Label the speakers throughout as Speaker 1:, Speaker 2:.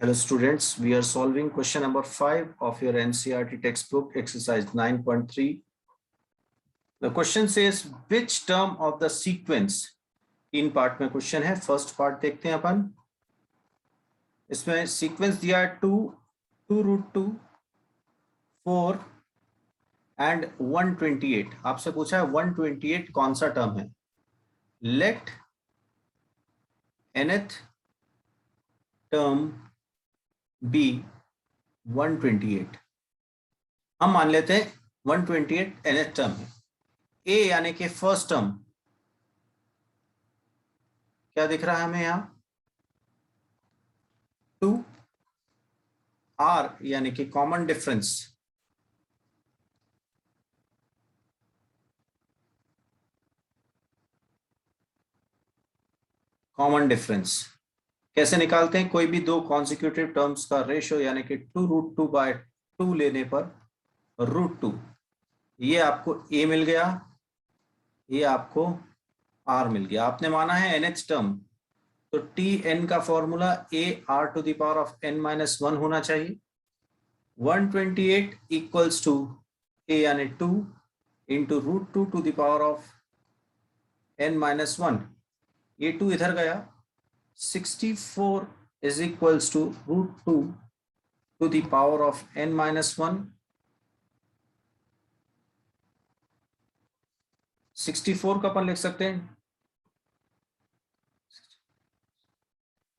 Speaker 1: Hello students, we are solving question number 5 of your NCERT textbook exercise 9.3. The question says which term of the sequence, तीन part में question है. First part देखते हैं अपन. इसमें sequence दिया है 2√2, 4 and 128. आपसे पूछा है 128 कौन सा टर्म है. Let nth term be 128. हम मान लेते हैं 128 nth टर्म है. ए यानी कि फर्स्ट टर्म क्या दिख रहा है हमें यहां 2. आर यानी कि कॉमन डिफरेंस, कॉमन डिफरेंस कैसे निकालते हैं. कोई भी दो कॉन्जिक्यूटिव टर्म्स का रेशियो यानी कि 2√2/2 लेने पर √2, ये आपको ए मिल गया, ये आपको आर मिल गया. आपने माना है nth टर्म, तो टी एन का formula A R to the power of n-1 होना चाहिए. 128 इक्वल्स टू ए यानी 2 into √2 to the power of n-1. ये 2 इधर गया. 64 is equals to √2 to the power of n-1. 64 का अपन लिख सकते हैं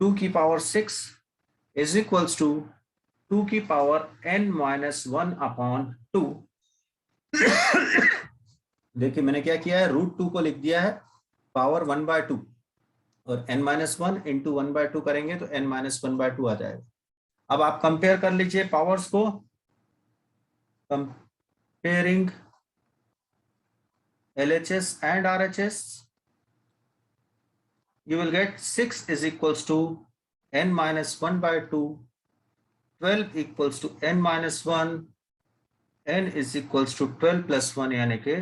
Speaker 1: 2 की पावर 6 is equals to 2 की पावर n-1 अपॉन 2. देखिए मैंने क्या किया है, √2 को लिख दिया है पावर 1/2 और n-1 इंटू 1/2 करेंगे तो n-1/2 आ जाएगा. अब आप कंपेयर कर लीजिए पावर्स को. Comparing LHS and RHS, you will get 6 is equals to n-1/2, 12 equals to n-1, n is equals to 12 plus 1 यानी कि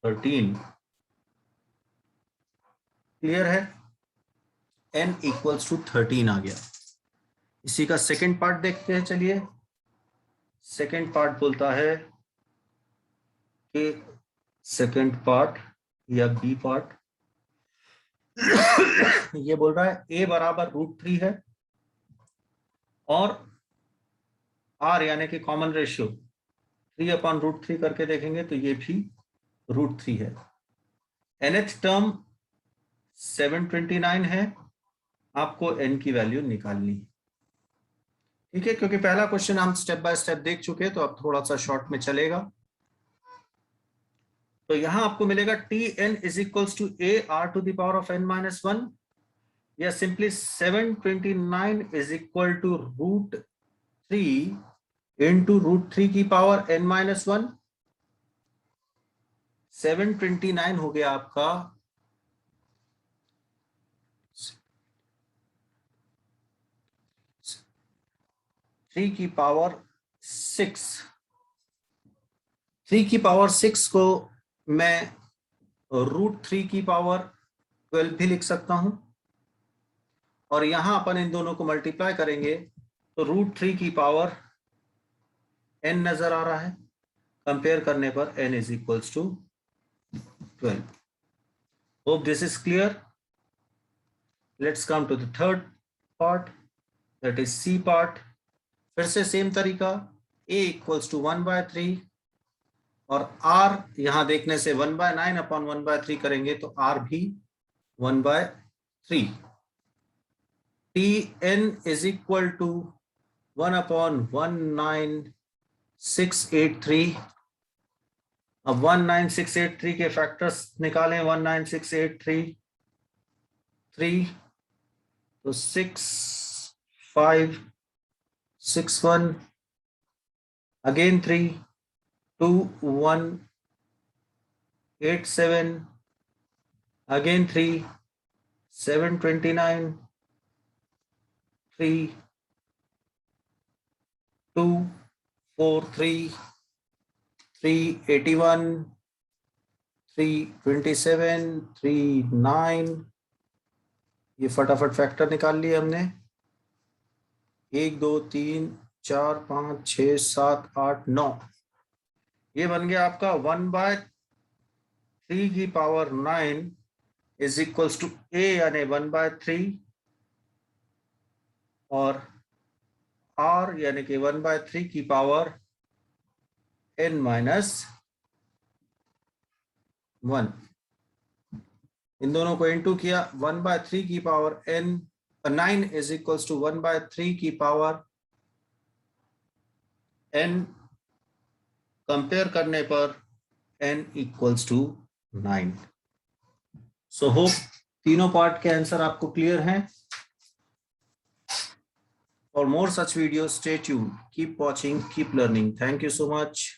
Speaker 1: 13. क्लियर है, n इक्वल्स टू 13 आ गया. इसी का सेकेंड पार्ट देखते हैं. चलिए सेकेंड पार्ट बोलता है कि सेकेंड पार्ट या बी पार्ट ये बोल रहा है a बराबर √3 है और r यानी कि कॉमन रेशियो 3/√3 करके देखेंगे तो ये भी √3 है. nth टर्म 729 है. आपको n की वैल्यू निकालनी है. ठीक है, क्योंकि पहला क्वेश्चन हम स्टेप बाय स्टेप देख चुके हैं तो अब थोड़ा सा शॉर्ट में चलेगा. तो यहां आपको मिलेगा Tn is equals to A R to the power of n-1 या simply 729 is equal to √3 into √3 की पावर n-1. 729 हो गया आपका 3 की पावर 6. 3 की पावर 6 को मैं √3 की पावर 12 भी लिख सकता हूं और यहां अपन इन दोनों को मल्टीप्लाई करेंगे तो √3 की पावर n नजर आ रहा है. कंपेयर करने पर n is equals to 12. Hope this is clear. Let's come to the third part, that is C part. फिर से सेम तरीका, a इक्वल्स टू 1/3 और r यहां देखने से 1/9 अपॉन 1/3 करेंगे तो r भी 1/3. Tn is equal to 1/19683. अब 19683 के फैक्टर्स निकालें. 19683 3 तो 6561 अगेन 3 2187 again 3 729 3 243 381 327 39. ये फटाफट फैक्टर निकाल लिए हमने. 1 2 3 4 5 6 7 8 9, ये बन गया आपका 1/3 की power 9 is equals to a यानी 1/3 और r यानी कि 1/3 की पावर n माइनस 1। इन दोनों को इनटू किया, 1/3 की power n 9 is equals to 1/3 की पावर n, कंपेयर करने पर n equals to 9। So hope तीनों पार्ट के आंसर आपको क्लियर हैं। For more such videos, stay tuned. Keep watching, keep learning. Thank you so much.